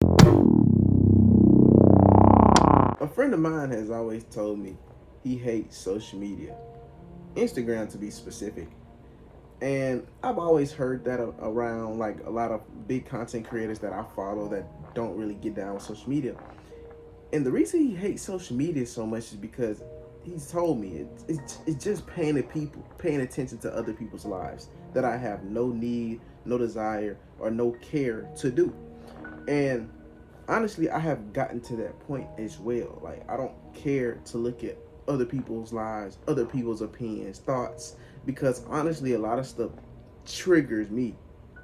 A friend of mine has always told me he hates social media, Instagram to be specific. And I've always heard that around like a lot of big content creators that I follow that don't really get down with social media. And the reason he hates social media so much is because he's told me it's just paying attention to other people's lives that I have no need, no desire, or no care to do. And honestly, I have gotten to that point as well. Like, I don't care to look at other people's lives, other people's opinions, thoughts, because honestly, a lot of stuff triggers me.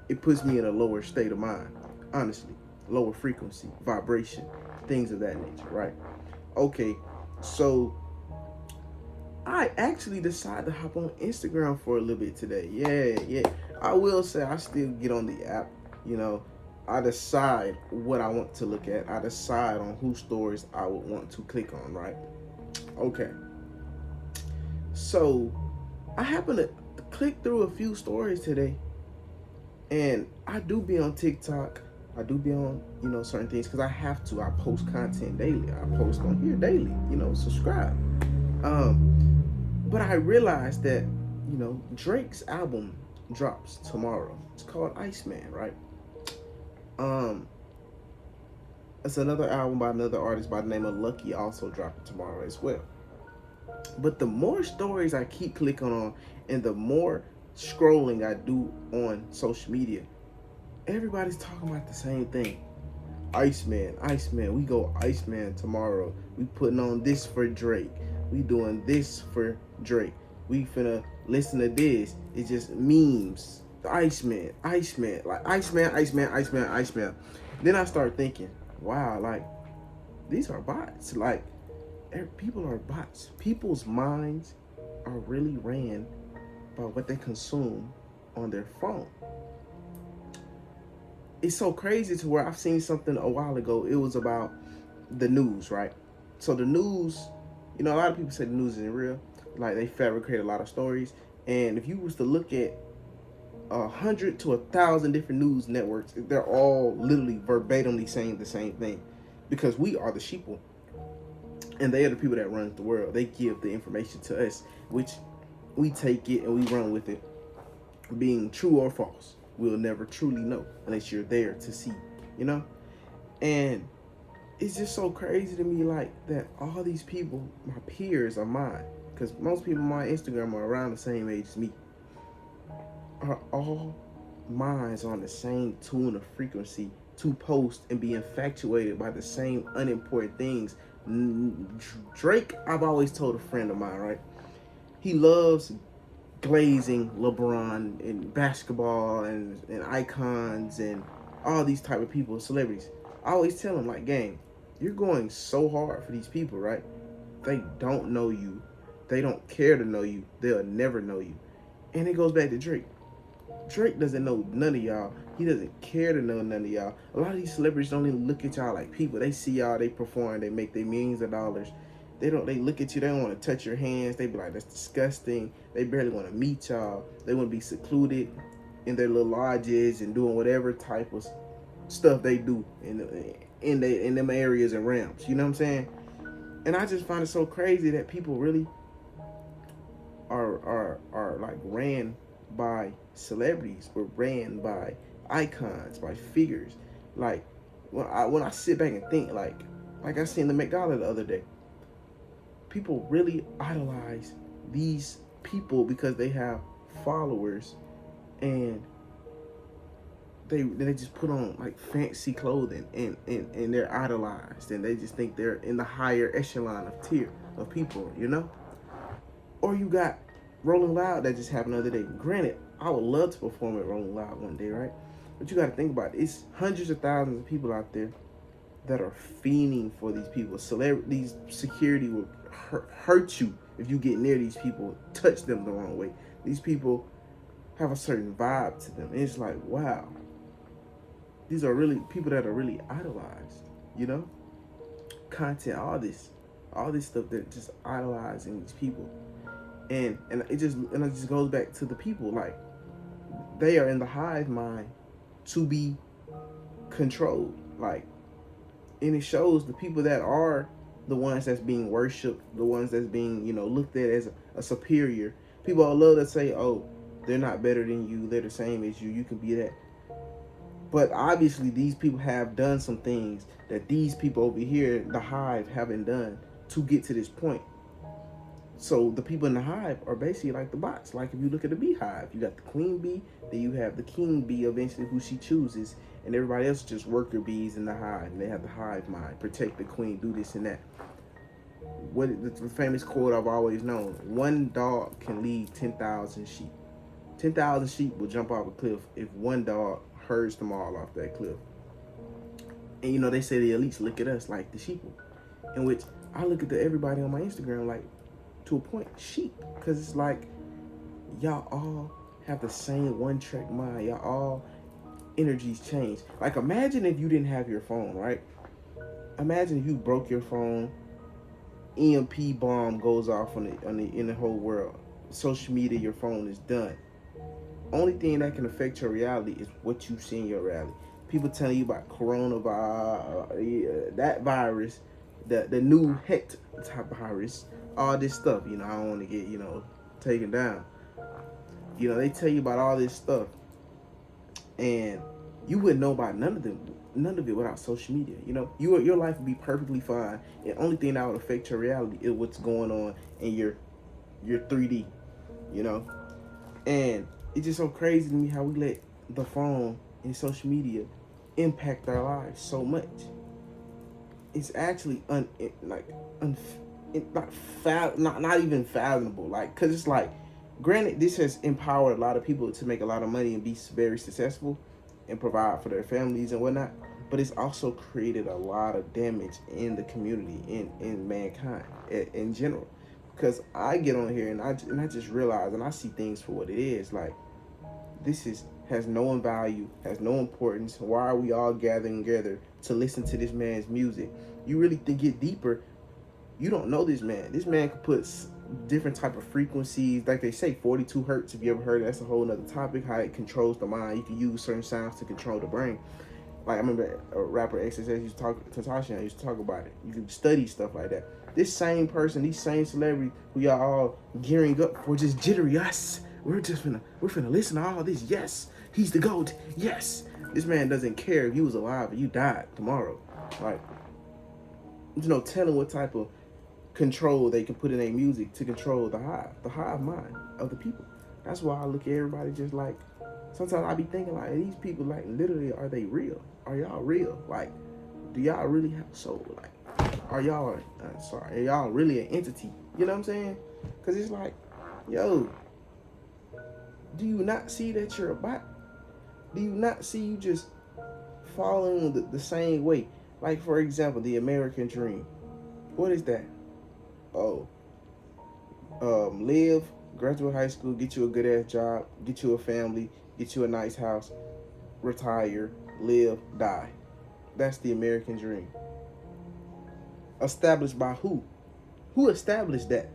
It puts me in a lower state of mind, honestly, lower frequency, vibration, things of that nature, right? Okay, so I actually decided to hop on Instagram for a little bit today. Yeah. I will say I still get on the app. You know, I decide what I want to look at. I decide on whose stories I would want to click on, right? Okay. So I happen to click through a few stories today. And I do be on TikTok. I do be on, certain things because I have to. I post content daily. I post on here daily, subscribe. But I realized that, Drake's album drops tomorrow. It's called Iceman, right? Um, it's another album by another artist by the name of Lucky also dropping tomorrow as well. But the more stories I keep clicking on and the more scrolling I do on social media, everybody's talking about the same thing. Iceman, we go Iceman tomorrow. We putting on this for Drake. We doing this for Drake. We finna listen to this. It's just memes. The Iceman, like Iceman. Then I start thinking, wow, like these are bots. Like people are bots. People's minds are really ran by what they consume on their phone. It's so crazy to where I've seen something a while ago. It was about the news, right? So the news, a lot of people say the news isn't real. Like they fabricate a lot of stories. And if you was to look at 100 to 1,000 different news networks, they're all literally verbatimly saying the same thing, because we are the sheeple, and they are the people that run the world. They give the information to us, which we take it and we run with it, being true or false. We'll never truly know unless you're there to see, you know. And it's just so crazy to me, like that all these people, my peers of mine, because most people on my Instagram are around the same age as me, are all minds on the same tune of frequency to post and be infatuated by the same unimportant things. Drake, I've always told a friend of mine, right? He loves glazing LeBron and basketball and icons and all these type of people, celebrities. I always tell him, like, gang, you're going so hard for these people, right? They don't know you. They don't care to know you. They'll never know you. And it goes back to Drake. Drake doesn't know none of y'all. He doesn't care to know none of y'all. A lot of these celebrities don't even look at y'all like people. They see y'all, they perform, they make their millions of dollars. They look at you, they don't want to touch your hands. They be like, that's disgusting. They barely want to meet y'all. They want to be secluded in their little lodges and doing whatever type of stuff they do in them areas and realms. You know what I'm saying? And I just find it so crazy that people really are like ran by celebrities or ran by icons, by figures. Like when I sit back and think, like I seen the Met Gala the other day. People really idolize these people because they have followers, and they just put on like fancy clothing, and they're idolized, and they just think they're in the higher echelon of tier of people, you know. Or you got Rolling Loud that just happened the other day. Granted, I would love to perform at Rolling Loud one day, right? But you got to think about it. It's hundreds of thousands of people out there that are fiending for these people. These security will hurt you if you get near these people, touch them the wrong way. These people have a certain vibe to them. And it's like, wow, these are really people that are really idolized, you know? Content, all this stuff that just idolizing these people. And it just goes back to the people, like they are in the hive mind to be controlled. Like And it shows the people that are the ones that's being worshipped, the ones that's being, looked at as a superior. People all love to say, oh, they're not better than you, they're the same as you, you can be that. But obviously these people have done some things that these people over here, the hive, haven't done to get to this point. So the people in the hive are basically like the bots. Like if you look at the beehive, you got the queen bee, then you have the king bee, eventually who she chooses, and everybody else is just worker bees in the hive. And they have the hive mind, protect the queen, do this and that. What the famous quote I've always known: one dog can lead 10,000 sheep. 10,000 sheep will jump off a cliff if one dog herds them all off that cliff. And they say the elites look at us like the sheep, in which I look at everybody on my Instagram like, to a point, sheep, because it's like y'all all have the same one-track mind. Y'all all energies change. Like imagine if you didn't have your phone, right? Imagine if you broke your phone, EMP bomb goes off in the whole world. Social media, your phone is done. Only thing that can affect your reality is what you see in your reality. People telling you about coronavirus, that virus, the new het type virus, all this stuff. I don't want to get taken down. They tell you about all this stuff, and you wouldn't know about none of it without social media. Your life would be perfectly fine. The only thing that would affect your reality is what's going on in your 3D. And it's just so crazy to me how we let the phone and social media impact our lives so much. It's actually not even fathomable. Like, cause it's like, granted, this has empowered a lot of people to make a lot of money and be very successful and provide for their families and whatnot. But it's also created a lot of damage in the community, in mankind in general. Because I get on here and I just realize and I see things for what it is. Like, this has no value, has no importance. Why are we all gathering together to listen to this man's music? You really get deeper, you don't know this man. This man could put different type of frequencies, like they say 42 hertz. If you ever heard it, that's a whole nother topic, how it controls the mind. You can use certain sounds to control the brain. Like I remember a rapper XSS used to talk, Tatashi used to talk about it. You can study stuff like that. This same person, these same celebrities who y'all all gearing up for just jittery us. We're finna listen to all this. Yes, he's the GOAT. Yes. This man doesn't care if you was alive or you died tomorrow. Like, there's no telling what type of control they can put in their music to control the hive mind of the people. That's why I look at everybody just like, sometimes I be thinking like, these people, like, literally, are they real? Are y'all real? Like, do y'all really have a soul? Like, are y'all really an entity? You know what I'm saying? Because it's like, yo, do you not see that you're a bot? Do you not see you just following the same way? Like, for example, the American dream. What is that? Oh, live, graduate high school, get you a good ass job, get you a family, get you a nice house, retire, live, die. That's the American dream. Established by who? Who established that?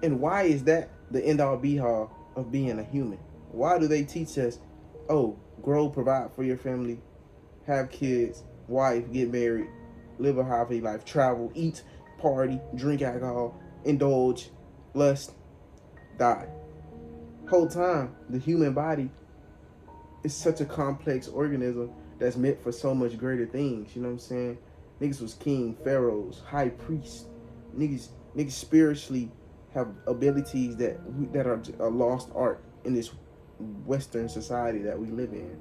And why is that the end all be all of being a human? Why do they teach us, oh, grow, provide for your family, have kids, wife, get married, live a happy life, travel, eat, party, drink alcohol, indulge, lust, die? Whole time, the human body is such a complex organism that's meant for so much greater things. You know what I'm saying? Niggas was king, pharaohs, high priests. Niggas spiritually have abilities that are a lost art in this Western society that we live in.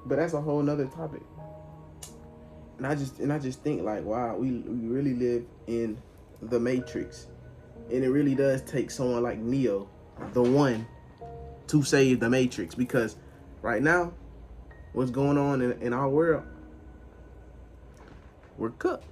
But that's a whole nother topic. And I just think like, wow, we really live in the Matrix, and it really does take someone like Neo, the one, to save the Matrix. Because right now, what's going on in our world, we're cooked.